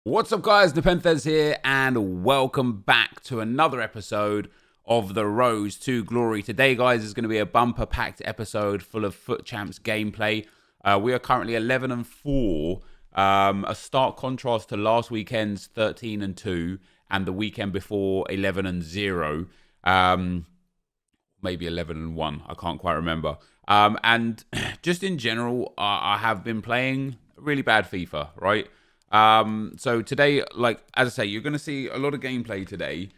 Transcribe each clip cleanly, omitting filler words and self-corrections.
What's up, guys? NepentheZ here, and welcome back to another episode of The Rose to Glory. Today, guys, is going to be a bumper-packed episode full of Foot Champs gameplay. We are currently 11-4, a stark contrast to last weekend's 13-2 and the weekend before 11-0, maybe 11-1. I can't quite remember. And just in general, I have been playing really bad FIFA, right? So today, like, as I say, you're going to see a lot of gameplay today.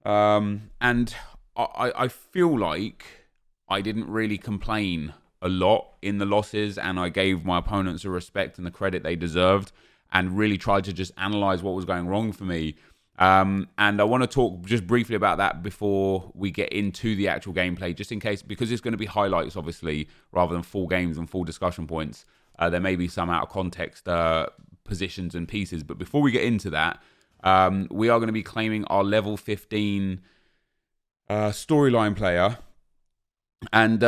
And I feel like I didn't really complain a lot in the losses, and I gave my opponents the respect and the credit they deserved and really tried to just analyze what was going wrong for me. And I want to talk just briefly about that before we get into the actual gameplay, just in case, because it's going to be highlights, obviously, rather than full games and full discussion points. There may be some out of context positions and pieces, but before we get into that, we are going to be claiming our level 15 storyline player, and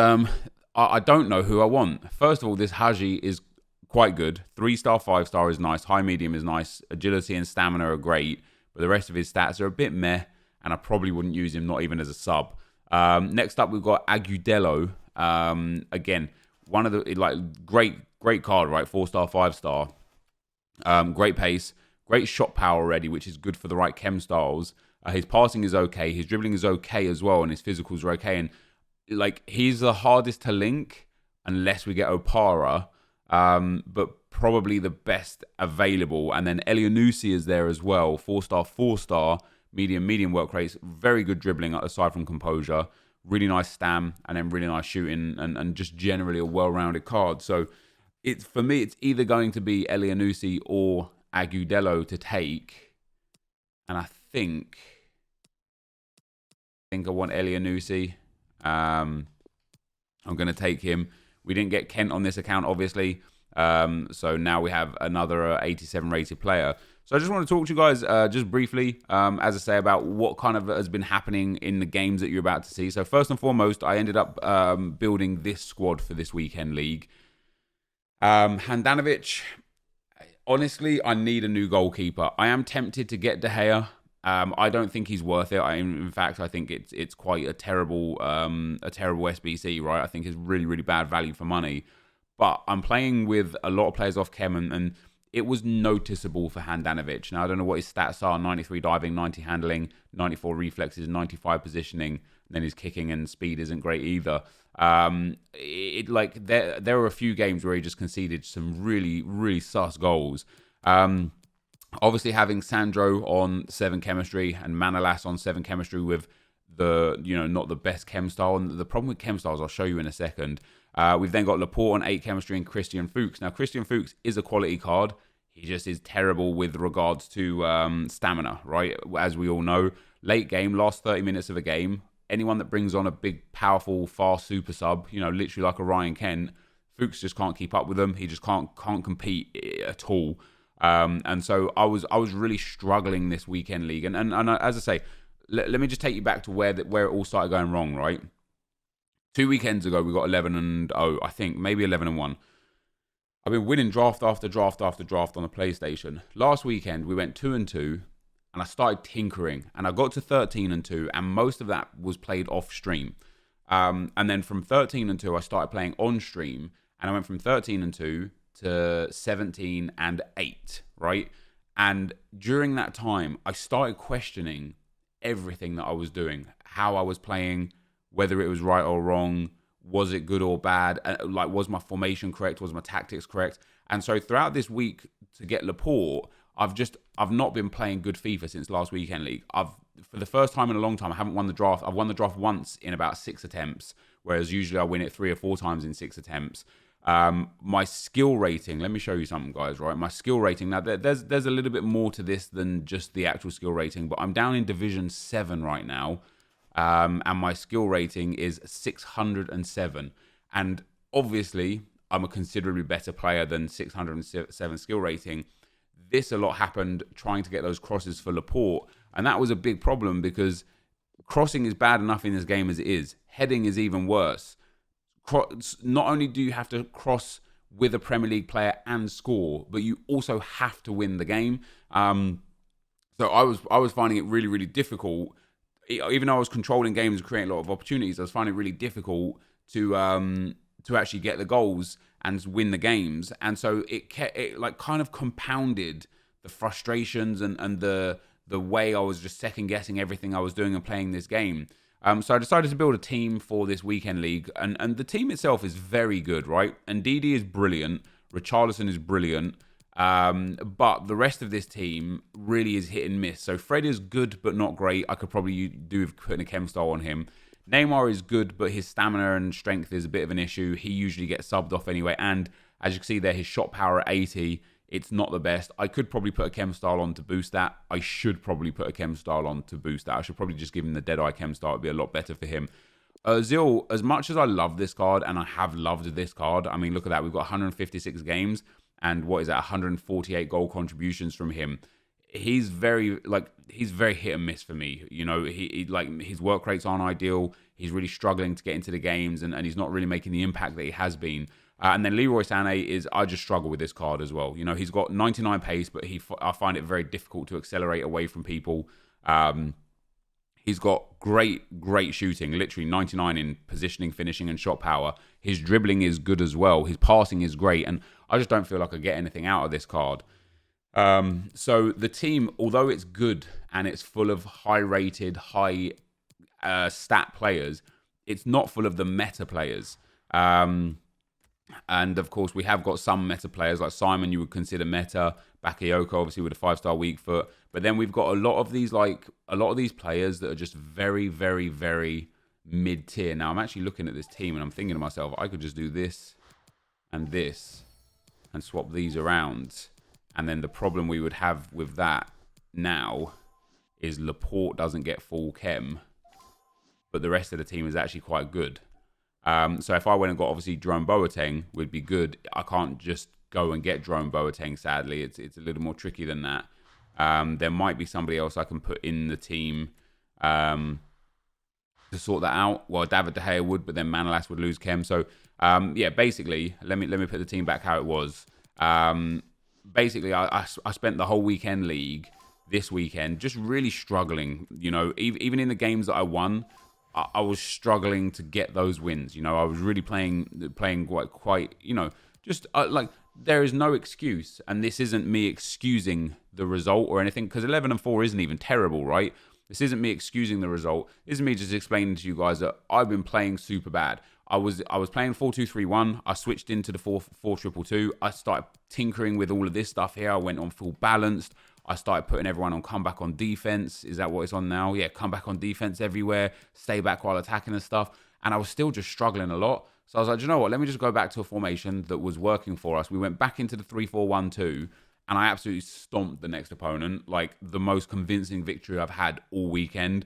I don't know who I want. First of all, this Haji is quite good. 3-star, 5-star is nice. High medium is nice. Agility and stamina are great, but the rest of his stats are a bit meh, and I probably wouldn't use him, not even as a sub. Next up, we've got Agudelo. Again, one of the great card, right? 4-star, 5-star. Great pace, great shot power already, which is good for the right Chem Styles. His passing is okay, his dribbling is okay as well, and his physicals are okay. And like, he's the hardest to link unless we get Opara, but probably the best available. And then Elyounoussi is there as well, 4-star, 4-star, medium work rates, very good dribbling aside from composure, really nice stam, and then really nice shooting, and just generally a well-rounded card. So for me, it's either going to be Elyounoussi or Agudelo to take, and I think I want Elyounoussi. I'm going to take him. We didn't get Kent on this account, obviously, so now we have another 87 rated player. So I just want to talk to you guys just briefly, as I say, about what kind of has been happening in the games that you're about to see. So first and foremost, I ended up building this squad for this weekend league. Handanovic, honestly, I need a new goalkeeper. I am tempted to get De Gea. I don't think he's worth it. In fact, I think it's quite a terrible SBC, right? I think it's really, really bad value for money. But I'm playing with a lot of players off Chem, and it was noticeable for Handanovic. Now, I don't know what his stats are: 93 diving, 90 handling, 94 reflexes, 95 positioning. And then his kicking and speed isn't great either. There were a few games where he just conceded some really, really sus goals. Obviously, having Sandro on 7 chemistry and Manolas on 7 chemistry with not the best chem style. And the problem with chem styles, I'll show you in a second. We've then got Laporte on 8 chemistry and Christian Fuchs. Now, Christian Fuchs is a quality card. He just is terrible with regards to stamina, right? As we all know, late game, last 30 minutes of a game, anyone that brings on a big, powerful, fast super sub, literally like a Ryan Kent, Fuchs just can't keep up with them. He just can't compete at all. And so I was really struggling this weekend league. And as I say, let me just take you back to where it all started going wrong, right? 2 weekends ago, we got 11-0, I think, maybe 11-1. I've been winning draft after draft after draft on the PlayStation. Last weekend, we went 2-2. And I started tinkering, and I got to 13-2, and most of that was played off stream. And then from 13-2, I started playing on stream, and I went from 13-2 to 17-8, right? And during that time, I started questioning everything that I was doing, how I was playing, whether it was right or wrong, was it good or bad, was my formation correct, was my tactics correct? And so throughout this week, to get Laporte, I've not been playing good FIFA since last weekend league. For the first time in a long time, I haven't won the draft. I've won the draft once in about 6 attempts, whereas usually I win it 3 or 4 times in 6 attempts. My skill rating, let me show you something, guys, right? My skill rating, now there's a little bit more to this than just the actual skill rating, but I'm down in Division 7 right now, and my skill rating is 607. And obviously, I'm a considerably better player than 607 skill rating. A lot happened trying to get those crosses for Laporte, and that was a big problem because crossing is bad enough in this game as it is. Heading is even worse. Not only do you have to cross with a Premier League player and score, but you also have to win the game. So I was finding it really, really difficult. Even though I was controlling games and creating a lot of opportunities, I was finding it really difficult to actually get the goals and win the games. And so it like kind of compounded the frustrations and the way I was just second guessing everything I was doing and playing this game. So I decided to build a team for this weekend league, and the team itself is very good, right? And Ndidi is brilliant, Richarlison is brilliant, but the rest of this team really is hit and miss. So Fred is good but not great. I could probably do with putting a Chem Style on him. Neymar is good, but his stamina and strength is a bit of an issue. He usually gets subbed off anyway, and as you can see there, his shot power at 80. It's not the best. I could probably put a Chem Style on to boost that. I should probably put a Chem Style on to boost that. I should probably just give him the Deadeye Chem Style. It'd be a lot better for him. Ozil, as much as I love this card, and I have loved this card, I mean, look at that. We've got 156 games, and what is that, 148 goal contributions from him. He's very hit and miss for me. You know, he like his work rates aren't ideal. He's really struggling to get into the games, and he's not really making the impact that he has been. And then Leroy Sané I just struggle with this card as well. You know, he's got 99 pace, but I find it very difficult to accelerate away from people. He's got great shooting, literally 99 in positioning, finishing, and shot power. His dribbling is good as well. His passing is great, and I just don't feel like I get anything out of this card. So the team, although it's good and it's full of high-rated, high stat players, it's not full of the meta players. And of course, we have got some meta players like Simon. You would consider meta. Bakayoko, obviously, with a 5-star weak foot. But then we've got a lot of these players that are just very, very, very mid-tier. Now, I'm actually looking at this team and I'm thinking to myself, I could just do this and swap these around. And then the problem we would have with that now is Laporte doesn't get full chem, but the rest of the team is actually quite good. So if I went and got, obviously, Jerome Boateng would be good. I can't just go and get Jerome Boateng, sadly. It's a little more tricky than that. There might be somebody else I can put in the team to sort that out. Well, David De Gea would, but then Manolas would lose chem. So, yeah, basically, let me put the team back how it was. Basically, I spent the whole weekend league this weekend just really struggling. You know, even in the games that I won, I was struggling to get those wins. You know, I was really playing quite, you know, just like there is no excuse. And this isn't me excusing the result or anything, because 11-4 isn't even terrible, right? This isn't me excusing the result. This is me just explaining to you guys that I've been playing super bad. I was playing 4-2-3-1. I switched into the 4-4-2-2. I started tinkering with all of this stuff here. I went on full balanced. I started putting everyone on comeback on defense. Is that what it's on now? Yeah, comeback on defense everywhere. Stay back while attacking and stuff. And I was still just struggling a lot. So I was like, you know what? Let me just go back to a formation that was working for us. We went back into the 3-4-1-2, and I absolutely stomped the next opponent. Like the most convincing victory I've had all weekend.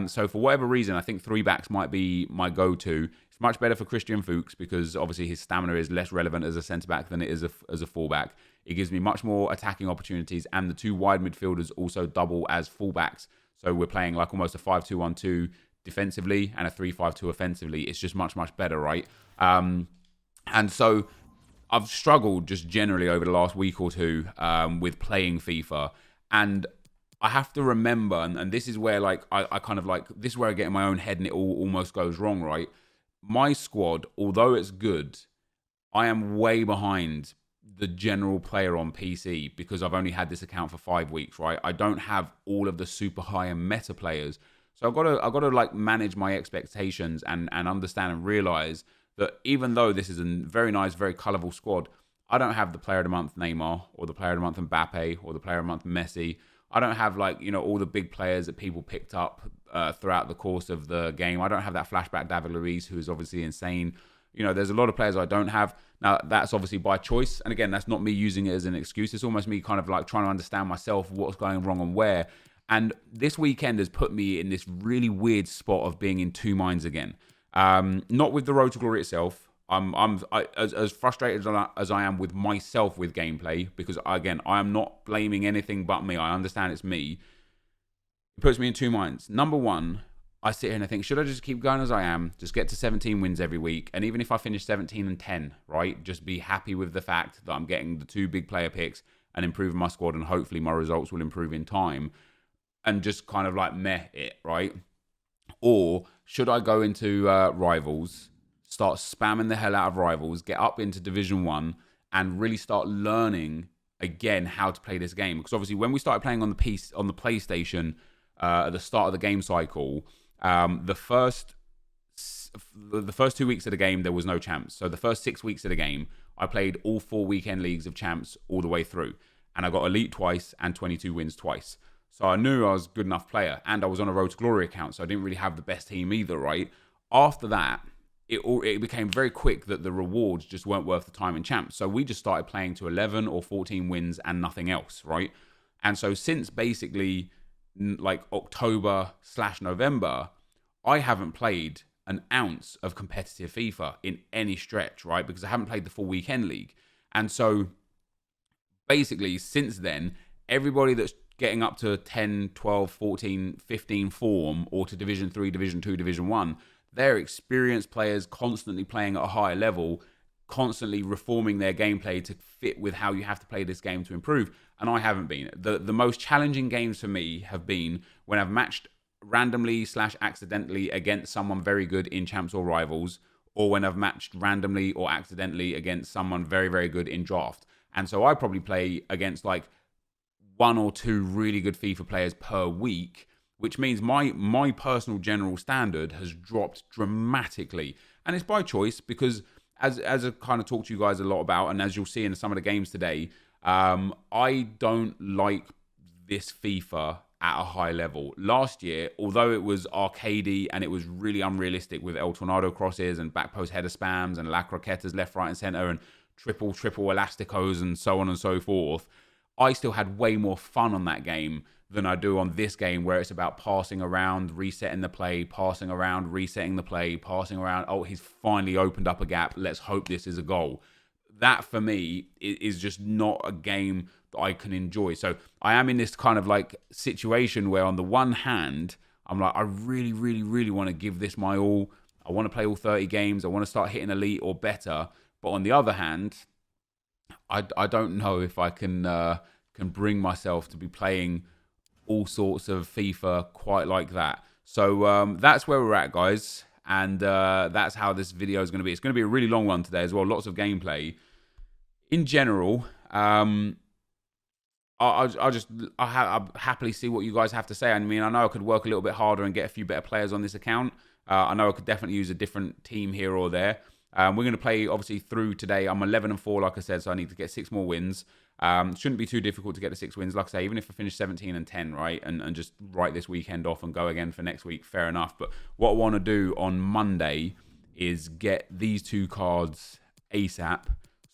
So for whatever reason, I think 3 backs might be my go-to. It's much better for Christian Fuchs because obviously his stamina is less relevant as a centre-back than it is as a full-back. It gives me much more attacking opportunities, and the 2 wide midfielders also double as full-backs. So we're playing like almost a 5-2-1-2 defensively and a 3-5-2 offensively. It's just much, much better, right? And so I've struggled just generally over the last week or two with playing FIFA. And I have to remember, and this is where like I kind of like, this is where I get in my own head and it all almost goes wrong, right? My squad, although it's good, I am way behind the general player on PC because I've only had this account for 5 weeks, right? I don't have all of the super high and meta players. So I've got to like manage my expectations and understand and realize that even though this is a very nice, very colourful squad, I don't have the player of the month Neymar or the player of the month Mbappe or the player of the month Messi. I don't have like, you know, all the big players that people picked up throughout the course of the game. I don't have that flashback David Luiz, who is obviously insane. You know, there's a lot of players I don't have. Now, that's obviously by choice. And again, that's not me using it as an excuse. It's almost me kind of like trying to understand myself, what's going wrong and where. And this weekend has put me in this really weird spot of being in 2 minds again. Not with the Road to Glory itself. As frustrated as I am with myself with gameplay, because again, I am not blaming anything but me. I understand it's me. It puts me in 2 minds. Number one, I sit here and I think, should I just keep going as I am, just get to 17 wins every week, and even if I finish 17 and 10, right, just be happy with the fact that I'm getting the 2 big player picks and improving my squad, and hopefully my results will improve in time, and just kind of like meh it, right? Or should I go into Rivals, start spamming the hell out of Rivals, get up into Division 1, and really start learning again how to play this game? Because obviously when we started playing on the PlayStation at the start of the game cycle, the first 2 weeks of the game there was no champs. So the first 6 weeks of the game, I played all 4 weekend leagues of champs all the way through, and I got elite twice and 22 wins twice. So I knew I was a good enough player, and I was on a Road to Glory account, so I didn't really have the best team either, right? After that, it became very quick that the rewards just weren't worth the time in champs. So we just started playing to 11 or 14 wins and nothing else, right? And so since basically like October/November, I haven't played an ounce of competitive FIFA in any stretch, right? Because I haven't played the full weekend league. And so basically since then, everybody that's getting up to 10, 12, 14, 15 form, or to Division 3, Division 2, Division 1, they're experienced players constantly playing at a higher level, constantly reforming their gameplay to fit with how you have to play this game to improve. And I haven't been. The most challenging games for me have been when I've matched randomly/accidentally against someone very good in champs or rivals, or when I've matched randomly or accidentally against someone very, very good in draft. And so I probably play against like 1 or 2 really good FIFA players per week, which means my personal general standard has dropped dramatically. And it's by choice, because as I kind of talked to you guys a lot about, and as you'll see in some of the games today, I don't like this FIFA at a high level. Last year, although it was arcadey and it was really unrealistic with El Tornado crosses and back post header spams and La Croquetas left, right and center and triple elasticos and so on and so forth, I still had way more fun on that game than I do on this game, where it's about passing around, resetting the play, passing around, resetting the play, passing around. Oh, he's finally opened up a gap. Let's hope this is a goal. That for me is just not a game that I can enjoy. So I am in this kind of like situation where on the one hand, I'm like, I really, really, really want to give this my all. I want to play all 30 games. I want to start hitting elite or better. But on the other hand, I don't know if I can bring myself to be playing all sorts of FIFA quite like that. So that's where we're at, guys. And that's how this video is going to be. It's going to be a really long one today as well. Lots of gameplay. In general, I'll happily see what you guys have to say. I mean, I know I could work a little bit harder and get a few better players on this account. I know I could definitely use a different team here or there. We're going to play, obviously, through today. I'm 11-4, like I said, so I need to get 6 more wins. Shouldn't be too difficult to get the 6 wins. Like I say, even if I finish 17 and 10, right, and just write this weekend off and go again for next week, fair enough. But what I want to do on Monday is get these 2 cards ASAP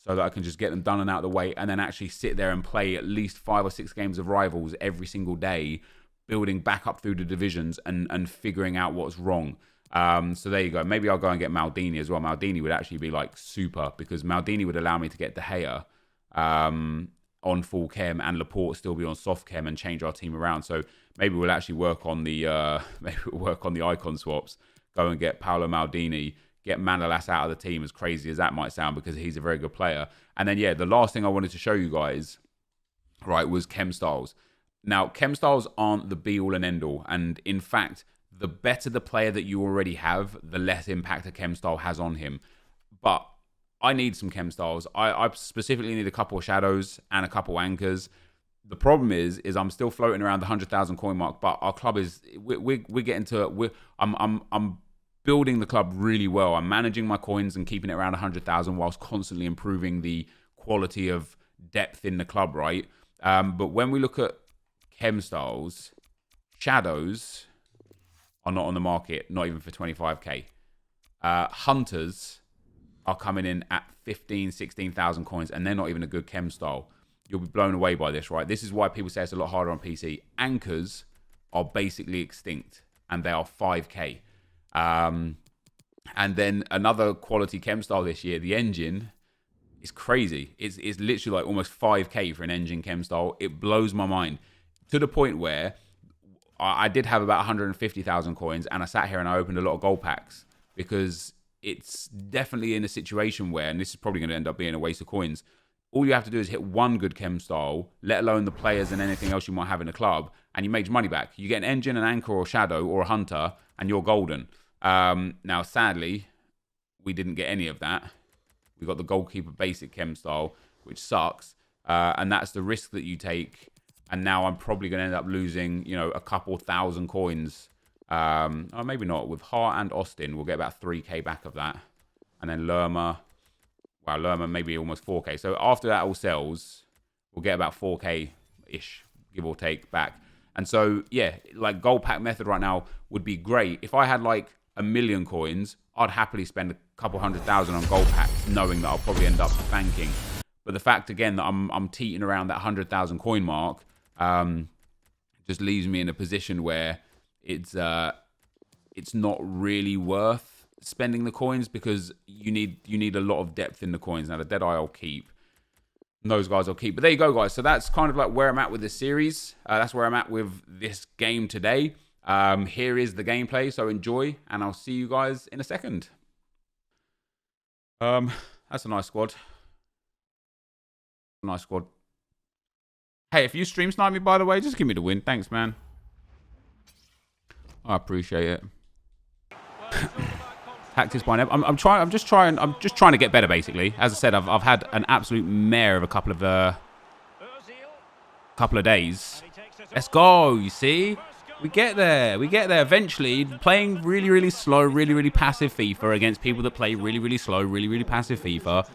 so that I can just get them done and out of the way, and then actually sit there and play at least 5 or 6 games of Rivals every single day, building back up through the divisions and figuring out what's wrong. So there you go. Maybe I'll go and get Maldini as well. Maldini would actually be like super, because Maldini would allow me to get De Gea on full chem and Laporte still be on soft chem and change our team around. So maybe we'll actually work on the icon swaps. Go and get Paolo Maldini, get Manolas out of the team, as crazy as that might sound, because he's a very good player. And then the last thing I wanted to show you guys, right, was Chem Styles. Now, Chem Styles aren't the be all and end all, and in fact, the better the player that you already have, the less impact a Chem Style has on him. But I need some Chem Styles. I specifically need a couple of shadows and a couple anchors. The problem is I'm still floating around the 100,000 coin mark, but our club is we're getting to I'm building the club really well. I'm managing my coins and keeping it around 100,000 whilst constantly improving the quality of depth in the club, right? But when we look at Chem Styles, shadows are not on the market, not even for 25k. Hunters are coming in at 15, 16,000 coins, and they're not even a good Chem Style. You'll be blown away by this, right? This is why people say it's a lot harder on PC. Anchors are basically extinct, and they are 5k. And then another quality Chem Style this year, the engine, is crazy. It's literally like almost 5k for an engine Chem Style. It blows my mind, to the point where I did have about 150,000 coins, and I sat here and I opened a lot of gold packs because it's definitely in a situation where, and this is probably going to end up being a waste of coins, all you have to do is hit one good Chem style, let alone the players and anything else you might have in the club, and you make your money back. You get an engine, an anchor, or a shadow, or a hunter, and you're golden. Now, sadly, we didn't get any of that. We got the goalkeeper basic Chem style, which sucks. And that's the risk that you take. And now I'm probably going to end up losing, you know, a couple thousand coins. Or maybe not. With Hart and Austin, we'll get about 3k back of that. And then Lerma. Wow, Lerma maybe almost 4k. So after that all sells, we'll get about 4k-ish, give or take, back. And so, yeah, like gold pack method right now would be great. If I had like 1 million coins, I'd happily spend a couple 100,000 on gold packs, knowing that I'll probably end up banking. But the fact, again, that I'm teetering around that 100,000 coin mark just leaves me in a position where it's not really worth spending the coins, because you need a lot of depth in the coins. Now, the Deadeye I'll keep. Those guys I'll keep. But there you go, guys. So that's kind of like where I'm at with this series. That's where I'm at with this game today. Here is the gameplay, so enjoy, and I'll see you guys in a second. That's a nice squad. Nice squad. Hey, if you stream snipe me, by the way, just give me the win. Thanks, man. I appreciate it. Tactics by Neb. I'm just trying to get better, basically. As I said, I've had an absolute mare of a couple of days. Let's go. You see, we get there. We get there eventually. Playing really, really slow, really, really passive FIFA against people that play really, really slow, really, really passive FIFA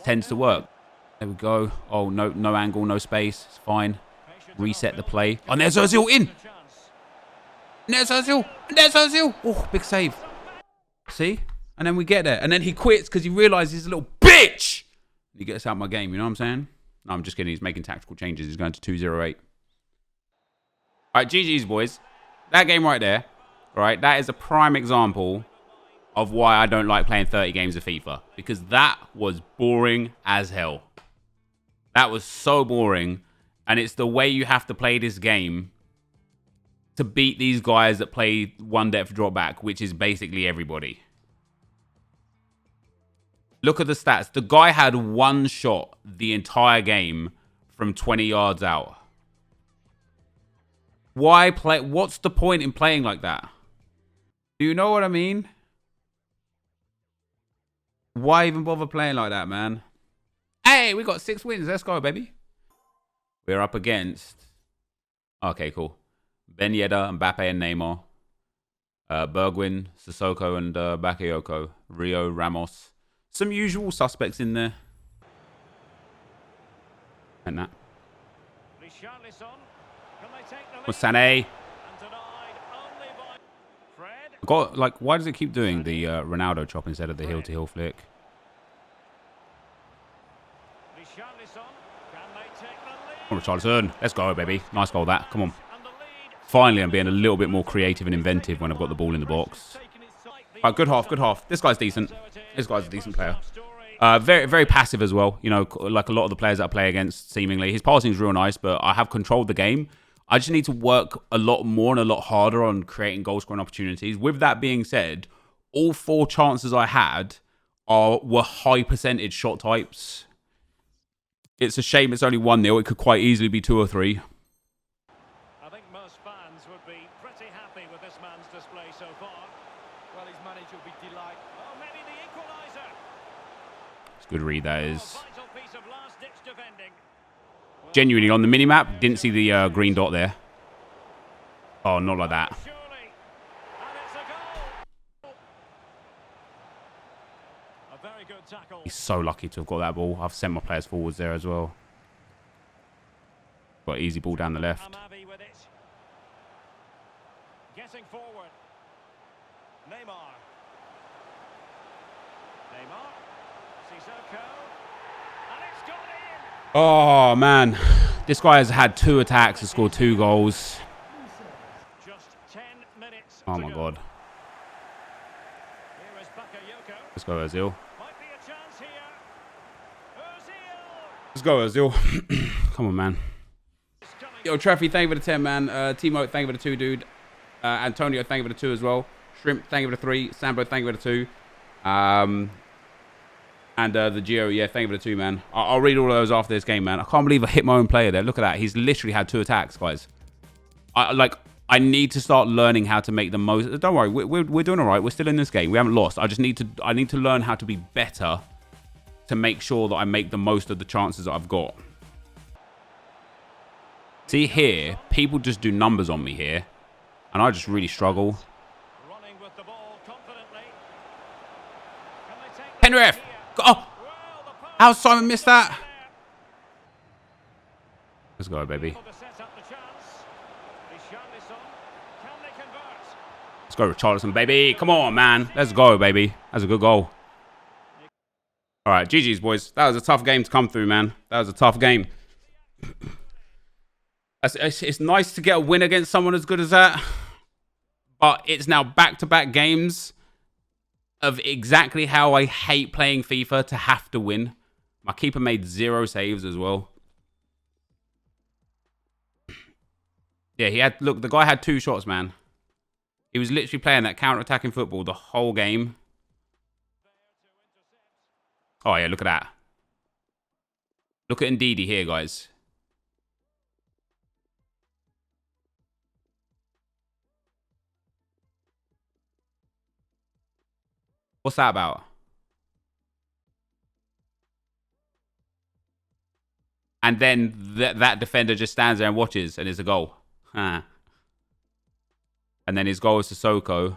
tends to work. There we go. Oh, no angle, no space. It's fine. Reset the play. Oh, and there's Ozil in. There's Ozil. There's Ozil. Oh, big save. See? And then we get there. And then he quits because he realizes he's a little bitch. He gets out of my game. You know what I'm saying? No, I'm just kidding. He's making tactical changes. He's going to 208. All right, GG's, boys. That game right there, right? That is a prime example of why I don't like playing 30 games of FIFA. Because that was boring as hell. That was so boring. And it's the way you have to play this game to beat these guys that play one depth drop back, which is basically everybody. Look at the stats. The guy had one shot the entire game from 20 yards out. Why play? What's the point in playing like that? Do you know what I mean? Why even bother playing like that, man? Hey, we got 6 wins. Let's go, baby. We're up against... Okay, cool. Ben Yedder, Mbappe and Neymar. Bergwijn, Sissoko and Bakayoko. Rio, Ramos. Some usual suspects in there. And that. Sané. God, like, why does it keep doing the Ronaldo chop instead of the heel-to-heel flick? Oh, Richarlison. Let's go, baby. Nice goal, that. Come on. Finally, I'm being a little bit more creative and inventive when I've got the ball in the box. Right, good half, good half. This guy's decent. This guy's a decent player. Very, very passive as well. You know, like a lot of the players that I play against, seemingly. His passing is real nice, but I have controlled the game. I just need to work a lot more and a lot harder on creating goal-scoring opportunities. With that being said, all 4 chances I had were high percentage shot types. It's a shame it's only 1-0. It could quite easily be 2 or 3. I think most fans would be pretty happy with this man's display so far. Well, his manager will be delighted. Oh, maybe the equaliser. It's a good read, that is. Genuinely, on the minimap, didn't see the green dot there. Oh, not like that. He's so lucky to have got that ball. I've sent my players forwards there as well. Got an easy ball down the left. Getting forward. Neymar. Sissoko. And it's gone in. Oh, man. This guy has had 2 attacks and scored 2 goals. Just 10 minutes. Oh, my God. Here is Bakayoko. Let's go, Ozil. Might be a chance here. Ozil. Let's go, Ozil. Come on, man. Yo, Treffy, thank you for the 10, man. Timo, thank you for the 2, dude. Antonio, thank you for the 2 as well. Shrimp, thank you for the 3. Sambo, thank you for the 2. And the Geo, yeah, thank you for the 2, man. I'll read all of those after this game, man. I can't believe I hit my own player there. Look at that. He's literally had 2 attacks, guys. I need to start learning how to make the most. Don't worry, we're doing all right. We're still in this game. We haven't lost. I need to learn how to be better to make sure that I make the most of the chances that I've got. See here, people just do numbers on me here, and I just really struggle. Penrith! Oh! How Simon missed that? Let's go, baby. Let's go, Richarlison, baby. Come on, man. Let's go, baby. That's a good goal. All right, GG's, boys. That was a tough game to come through, man. That was a tough game. It's nice to get a win against someone as good as that. But it's now back-to-back games of exactly how I hate playing FIFA to have to win. My keeper made 0 saves as well. Yeah, he had... Look, the guy had 2 shots, man. He was literally playing that counter-attacking football the whole game. Oh, yeah, look at that. Look at Ndidi here, guys. What's that about? And then that defender just stands there and watches, and it's a goal. Huh. And then his goal is to Sissoko.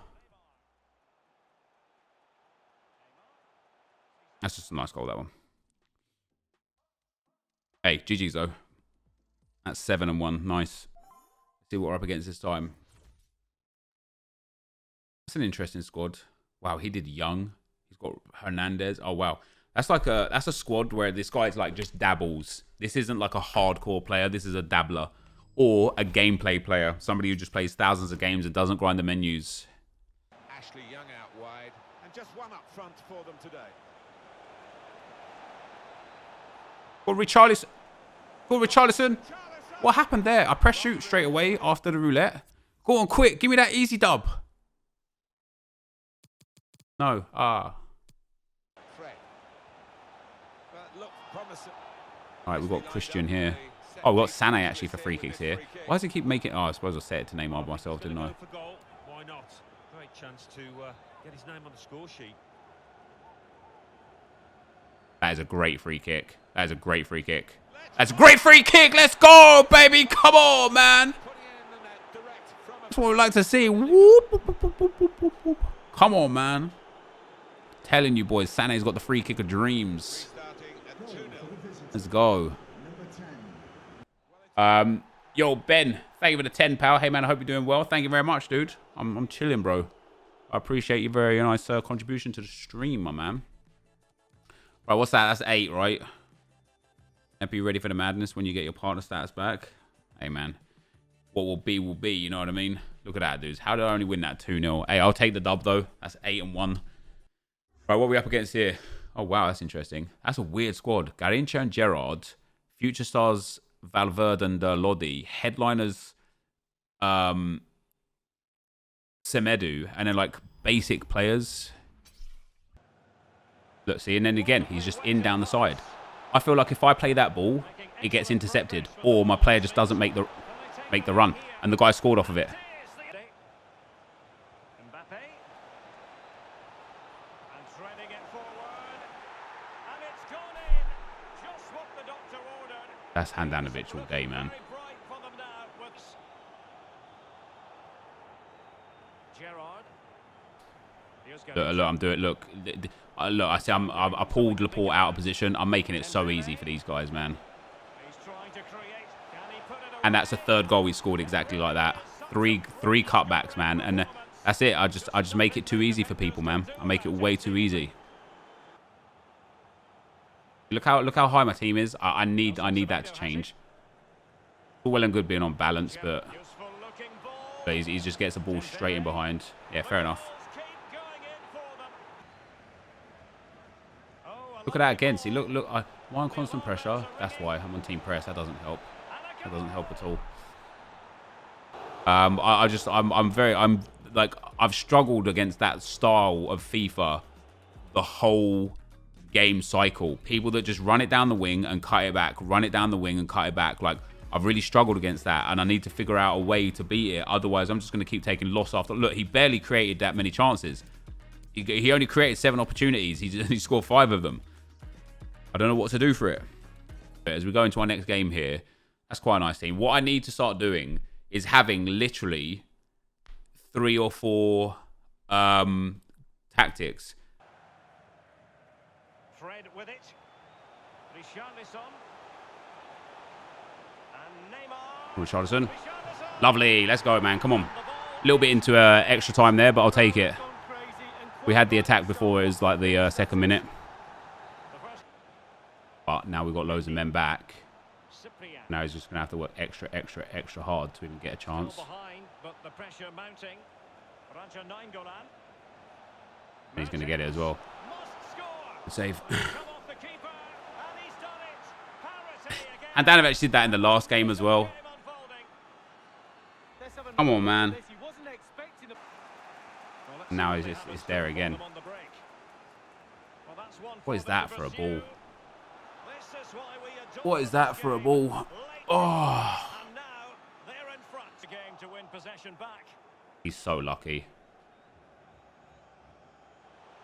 That's just a nice goal, that one. Hey, GG's though. That's 7-1. Nice. Let's see what we're up against this time. That's an interesting squad. Wow, he did Young. He's got Hernandez. Oh, wow. That's a squad where this guy's like just dabbles. This isn't like a hardcore player. This is a dabbler. Or a gameplay player. Somebody who just plays thousands of games and doesn't grind the menus. Ashley Young out wide. And just one up front for them today. Go Richarlison. Go Richarlison. What happened there? I pressed shoot straight away after the roulette. Go on, quick. Give me that easy dub. No. Ah. All right, we've got Christian here. Oh, we've got Sané actually for free kicks here. Why does he keep making... Oh, I suppose I said it to Neymar myself, didn't I? Why not? Great chance to get his name on the score sheet. That is a great free kick. That is a great free kick. That's a great free kick. Let's go, baby. Come on, man. That's what we like to see. Whoop, whoop, whoop, whoop, whoop, whoop. Come on, man. Telling you, boys, Sané's got the free kick of dreams. Let's go. Yo, Ben, thank you for the 10, pal. Hey, man, I hope you're doing well. Thank you very much, dude. I'm chilling, bro. I appreciate your very nice contribution to the stream, my man. Right, what's that? That's 8, right? Are you ready for the madness when you get your partner stats back? Hey, man. What will be, you know what I mean? Look at that, dudes. How did I only win that 2-0? Hey, I'll take the dub, though. That's 8-1. Right, what are we up against here? Oh, wow, that's interesting. That's a weird squad. Garrincha and Gerrard. Future stars Valverde and Lodi. Headliners Semedo. And then, like, basic players. Look, see, and then again, he's just in down the side. I feel like if I play that ball, it gets intercepted. Or my player just doesn't make the run. And the guy scored off of it. That's Handanovic all day, man. Look, I'm doing. Look, I see. I pulled Laporte out of position. I'm making it so easy for these guys, man. And that's a 3rd goal we scored exactly like that. Three cutbacks, man, and that's it. I just make it too easy for people, man. I make it way too easy. Look how high my team is. I need that to change. All well and good being on balance, but he just gets the ball straight in behind. Yeah, fair enough. Look at that again. See, look. Why on constant pressure? That's why I'm on team press. That doesn't help. That doesn't help at all. I've struggled against that style of FIFA the whole game cycle. People that just run it down the wing and cut it back, run it down the wing and cut it back. Like, I've really struggled against that, and I need to figure out a way to beat it. Otherwise, I'm just going to keep taking loss after. Look, he barely created that many chances. He only created 7 opportunities. He scored 5 of them. I don't know what to do for it. But as we go into our next game here, that's quite a nice team. What I need to start doing is having literally 3 or 4 tactics. Fred with it. Richarlison. And Neymar. Richarlison. Lovely. Let's go, man. Come on. A little bit into extra time there, but I'll take it. We had the attack before. It was like the 2nd minute. But now we've got loads of men back. Now he's just going to have to work extra hard to even get a chance. And he's going to get it as well. Good save. And Handanovic did that in the last game as well. Come on, man. Now it's there again. What is that for a ball? What is that for a ball? Oh. He's so lucky.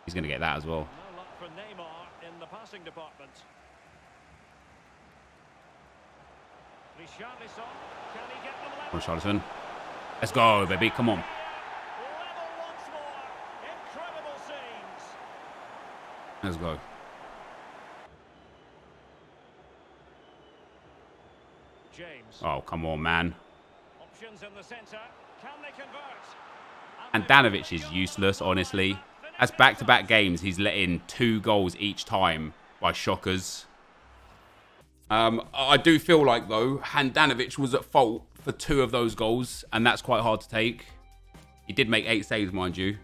He's going to get that as well. No luck for Neymar in the passing department. Richarlison, can he get them level? Richarlison. Let's go, baby. Come on. Level once more. Incredible scenes. Let's go. James. Oh, come on, man. Options in the center. Can they convert? And Handanovic is useless, honestly. As back-to-back games, he's let in 2 goals each time by shockers. I do feel like, though, Handanovic was at fault for 2 of those goals, and that's quite hard to take. He did make 8 saves, mind you.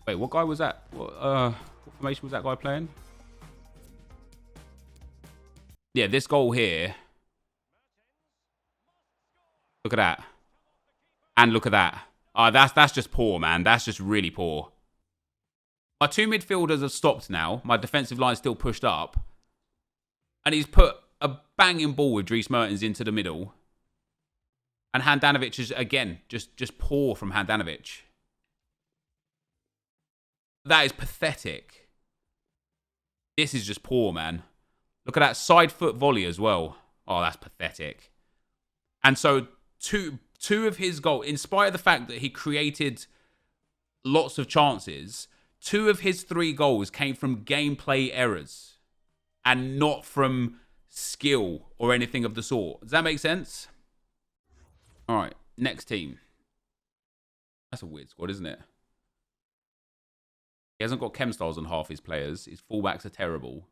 Wait, what guy was that? What formation was that guy playing? Yeah, this goal here. Look at that. And look at that. That's just poor, man. That's just really poor. My 2 midfielders have stopped now. My defensive line's still pushed up. And he's put a banging ball with Dries Mertens into the middle. And Handanovic is, again, just poor from Handanovic. That is pathetic. This is just poor, man. Look at that side foot volley as well. Oh, that's pathetic. And so two of his goals, in spite of the fact that he created lots of chances, 2 of his 3 goals came from gameplay errors and not from skill or anything of the sort. Does that make sense? All right, next team. That's a weird squad, isn't it? He hasn't got Chem Styles on half his players. His fullbacks are terrible.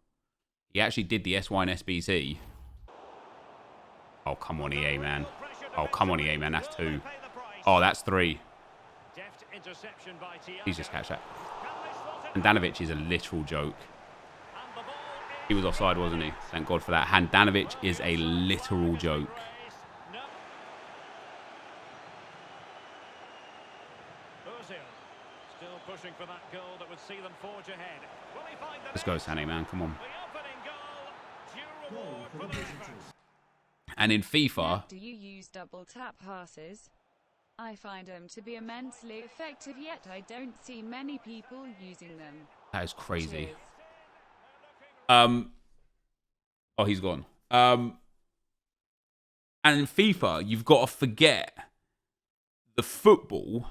He actually did the SY and SBC. Oh, come on, EA, man. Oh, come on, EA, man. That's 2. Oh, that's 3. Please just catch that. And Handanovic is a literal joke. He was offside, wasn't he? Thank God for that. Handanovic is a literal joke. Let's go, Sané, man. Come on. And in FIFA... Do you use double tap passes? I find them to be immensely effective, yet I don't see many people using them. That is crazy. Cheers. Oh, he's gone. And in FIFA, you've got to forget the football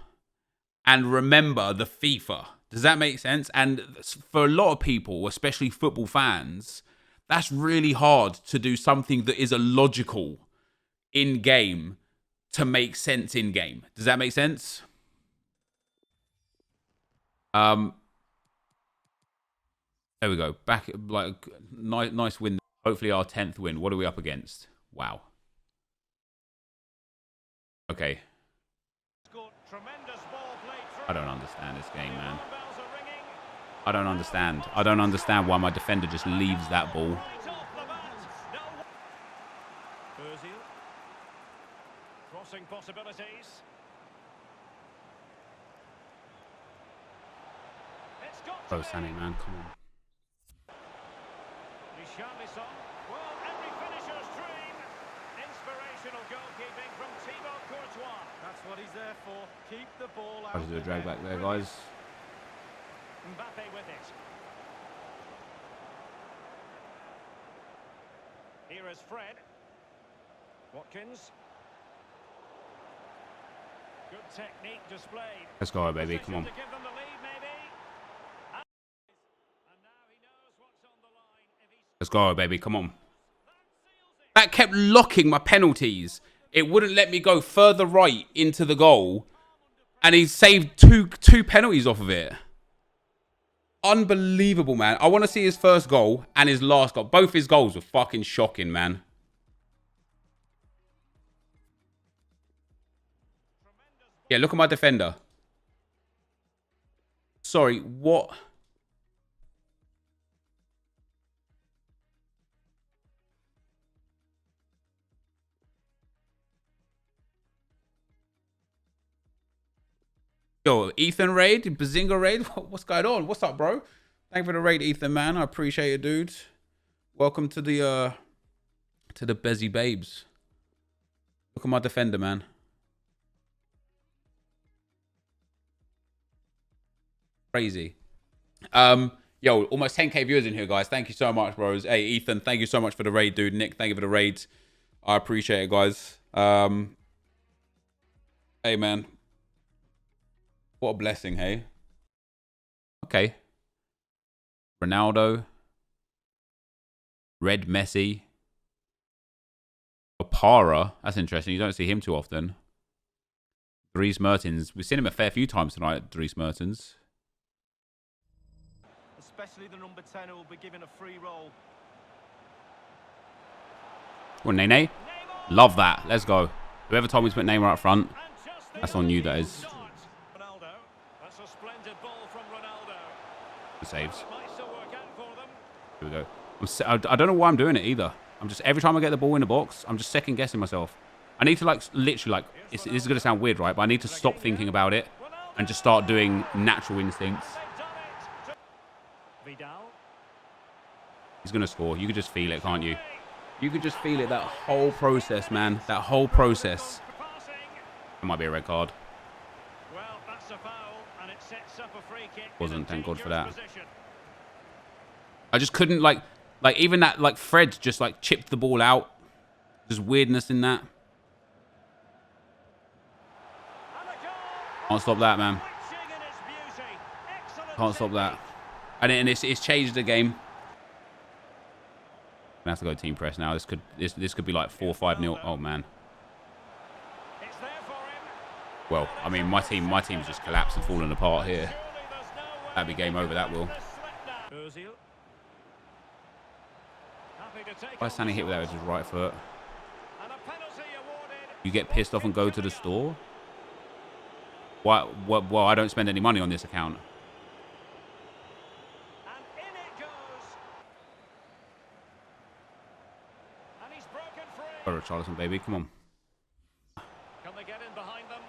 and remember the FIFA. Does that make sense? And for a lot of people, especially football fans, that's really hard to do something that is illogical in-game to make sense in-game. Does that make sense? There we go. Back, like, nice win. Hopefully our 10th win. What are we up against? Wow. Okay. I don't understand this game, man. I don't understand. I don't understand why my defender just leaves that ball. crossing possibilities. It's got to Bro, Sané, man, come on. Richarlison. Well, every finisher's dream. Inspirational goalkeeping from Thibaut Courtois. That's what he's there for. Keep the ball out. I'll just do a drag back there, guys. Mbappe with it. Here is Fred. Watkins. Good technique displayed. Let's go, baby. Come on. To give them the lead, maybe. And now he knows what's on the line. If he's... Let's go, baby. Come on. That kept locking my penalties. It wouldn't let me go further right into the goal. And he saved two penalties off of it. Unbelievable, man. I want to see his first goal and his last goal. Both his goals were fucking shocking, man. Yeah, look at my defender. Sorry, what? Yo, Ethan raid, Bazinga raid. What's going on? What's up, bro? Thank you for the raid, Ethan, man. I appreciate it, dude. Welcome to the Bezzy Babes. Look at my defender, man. Crazy. Yo, almost 10k viewers in here, guys. Thank you so much, bros. Hey, Ethan, thank you so much for the raid, dude. Nick, thank you for the raid. I appreciate it, guys. Hey, man. What a blessing, hey? Okay. Ronaldo. Red Messi. Opara. That's interesting. You don't see him too often. Dries Mertens. We've seen him a fair few times tonight, Dries Mertens. Especially the number 10 who will be given a free roll. Well, Nene. Love that. Let's go. Whoever told me to put Neymar up front, that's on you, that is. Ronaldo. That's a splendid ball from Ronaldo. The saves. Might still work out for them. Here we go. I don't know why I'm doing it either. I'm just, every time I get the ball in the box, I'm just second guessing myself. I need to like, literally like, this is going to sound weird, right? But I need to stop thinking about it and just start doing natural instincts. Vidal. He's going to score. You could just feel it, can't you? You could just feel it, that whole process, man. That whole process. It might be a red card. Well, that's a foul, and it sets up a free kick. Wasn't, thank God for that. I just couldn't like even that, like Fred just like chipped the ball out. There's weirdness in that. Can't stop that, man. Can't stop that. And it's changed the game. I have to go team press now. This could be like 4-5-0. Oh man. Well, I mean my team's just collapsed and fallen apart here. That'd be game over. That will. Why Sané hit with that with his right foot? You get pissed off and go to the store? Why? Well, I don't spend any money on this account. Richarlison, baby, come on. Can they get in behind them?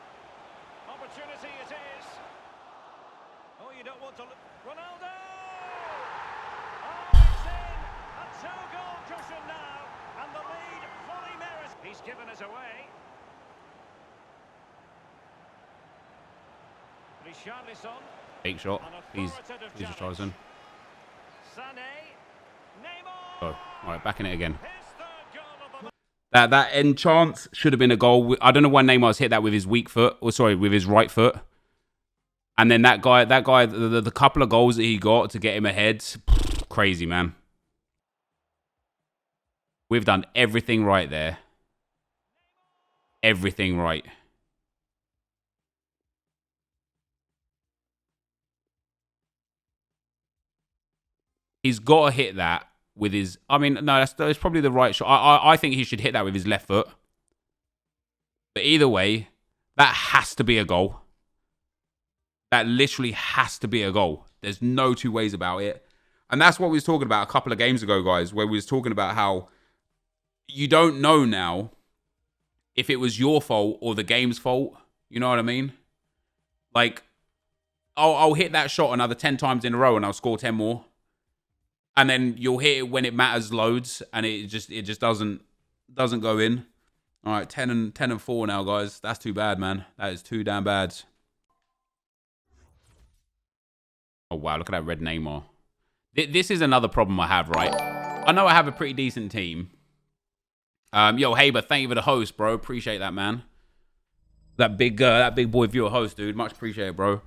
Opportunity it is. Oh, you don't want to look. Ronaldo! Oh, it's in! A two-goal cushion now, and the lead fully merits. He's given us away. Richarlison. Fake shot, please, Richarlison. Sané. Neymar. Oh, all right, back in it again. That end chance should have been a goal. I don't know why Neymar's hit that with his weak foot, or sorry, with his right foot. And then that guy, the couple of goals that he got to get him ahead, crazy, man. We've done everything right there. Everything right. He's got to hit that with his... I mean, no, that's probably the right shot. I think he should hit that with his left foot. But either way, that has to be a goal. That literally has to be a goal. There's no two ways about it. And that's what we was talking about a couple of games ago, guys, where we was talking about how you don't know now if it was your fault or the game's fault. You know what I mean? Like, I'll hit that shot another 10 times in a row and I'll score 10 more. And then you'll hit it when it matters loads and it just doesn't go in. All right, 10 and 4 now, guys. That's too bad, man. That is too damn bad. Oh, wow. Look at that red Neymar. This is another problem I have, right? I know I have a pretty decent team. Yo, Haber, thank you for the host, bro. Appreciate that, man. That big boy viewer host, dude. Much appreciated, bro.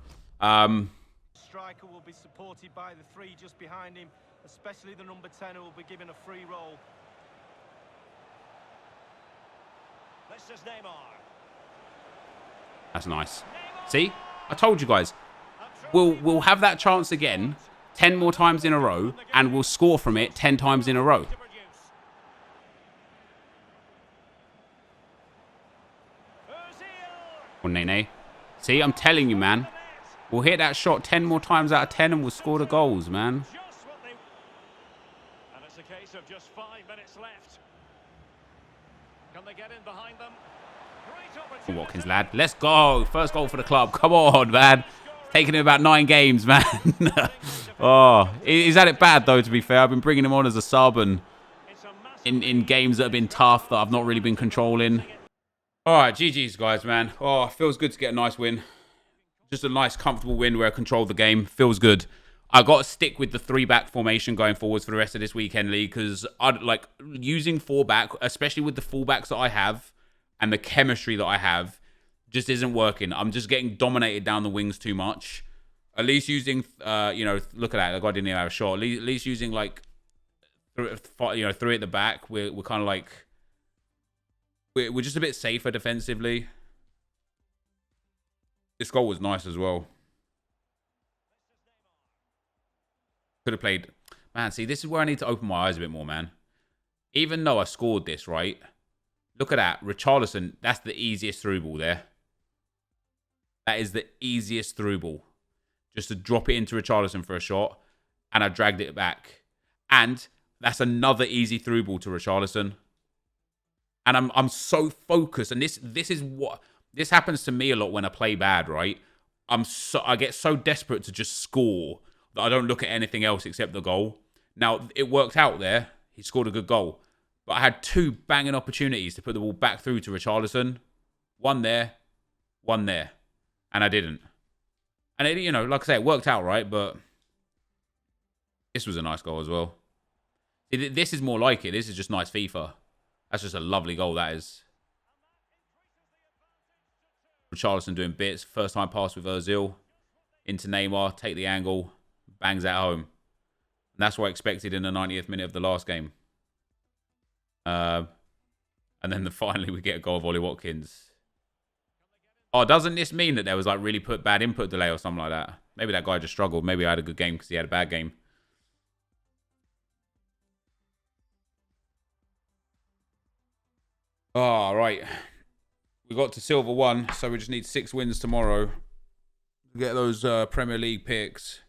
Striker will be supported by the three just behind him, especially the number 10 who will be given a free roll. This is Neymar. That's nice. See? I told you guys. We'll have that chance again 10 more times in a row, and we'll score from it 10 times in a row. Oh, Nene. See, I'm telling you, man. We'll hit that shot 10 more times out of 10 and we'll score the goals, man. And it's a case of just 5 minutes left. Can they get in behind them? Great opportunity. Watkins, lad. Let's go. First goal for the club. Come on, man. Taking him about 9 games, man. Oh, he's had it bad, though, to be fair. I've been bringing him on as a sub and in games that have been tough that I've not really been controlling. All right, GG's, guys, man. Oh, feels good to get a nice win. Just a nice, comfortable win where I controlled the game. Feels good. I got to stick with the 3-back formation going forwards for the rest of this weekend league because I like using 4-back, especially with the fullbacks that I have and the chemistry that I have, just isn't working. I'm just getting dominated down the wings too much. At least using, you know, look at that. The guy didn't even have a shot. At least using like, you know, 3 at the back. We're kind of like, we're just a bit safer defensively. This goal was nice as well. Could have played. Man, see, this is where I need to open my eyes a bit more, man. Even though I scored this, right? Look at that. Richarlison, that's the easiest through ball there. That is the easiest through ball. Just to drop it into Richarlison for a shot. And I dragged it back. And that's another easy through ball to Richarlison. And I'm so focused. And this is what... This happens to me a lot when I play bad, right? I get so desperate to just score that I don't look at anything else except the goal. Now, it worked out there. He scored a good goal. But I had 2 banging opportunities to put the ball back through to Richarlison. One there. And I didn't. And, it, you know, like I say, it worked out, right? But this was a nice goal as well. This is more like it. This is just nice FIFA. That's just a lovely goal, that is. Richarlison doing bits. First time pass with Ozil. Into Neymar. Take the angle. Bangs at home. And that's what I expected in the 90th minute of the last game. And then finally we get a goal of Ollie Watkins. Oh, doesn't this mean that there was like really bad input delay or something like that? Maybe that guy just struggled. Maybe I had a good game because he had a bad game. Oh, right. We got to silver 1, so we just need 6 wins tomorrow to get those Premier League picks.